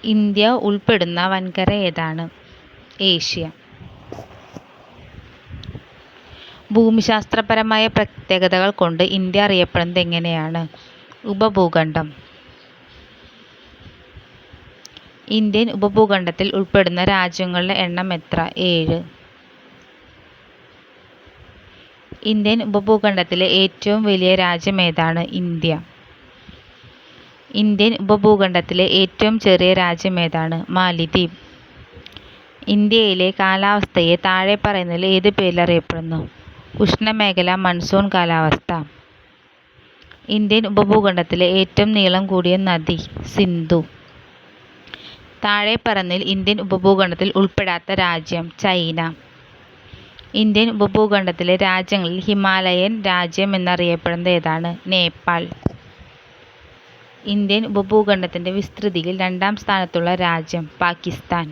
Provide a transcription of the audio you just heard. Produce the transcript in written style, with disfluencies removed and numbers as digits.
India ഉൾപ്പെടുന്ന വൻകര ഏതാണ്? Asia. ഭൂമിശാസ്ത്രപരമായ പ്രത്യേകതകൾ കൊണ്ട് ഇന്ത്യ അറിയപ്പെടുന്നത് എങ്ങനെയാണ്? ഉപഭൂഖണ്ഡം. ഇന്ത്യൻ ഉപഭൂഖണ്ഡത്തിൽ ഉൾപ്പെടുന്ന രാജ്യങ്ങളുടെ എണ്ണം എത്ര? 7. ഇന്ത്യൻ ഉപഭൂഖണ്ഡത്തിലെ ഏറ്റവും വലിയ രാജ്യം ഏതാണ്? ഇന്ത്യ. ഇന്ത്യൻ ഉപഭൂഖണ്ഡത്തിലെ ഏറ്റവും ചെറിയ രാജ്യം ഏതാണ്? മാലിദ്വീപ്. ഇന്ത്യയിലെ കാലാവസ്ഥയെ താഴെ പറയുന്നതിൽ ഏത് പേരിൽ അറിയപ്പെടുന്നു? ഉഷ്ണമേഖലാ മൺസൂൺ കാലാവസ്ഥ. ഇന്ത്യൻ ഉപഭൂഖണ്ഡത്തിലെ ഏറ്റവും നീളം കൂടിയ നദി? സിന്ധു. താഴെ പറയുന്നതിൽ ഇന്ത്യൻ ഉപഭൂഖണ്ഡത്തിൽ ഉൾപ്പെടാത്ത രാജ്യം? ചൈന. ഇന്ത്യൻ ഉപഭൂഖണ്ഡത്തിലെ രാജ്യങ്ങളിൽ ഹിമാലയൻ രാജ്യം എന്നറിയപ്പെടുന്നത് ഏതാണ്? നേപ്പാൾ. ഇന്ത്യൻ ഉപഭൂഖണ്ഡത്തിന്റെ വിസ്തൃതിയിൽ 2-ാം സ്ഥാനത്തുള്ള രാജ്യം? പാകിസ്താൻ.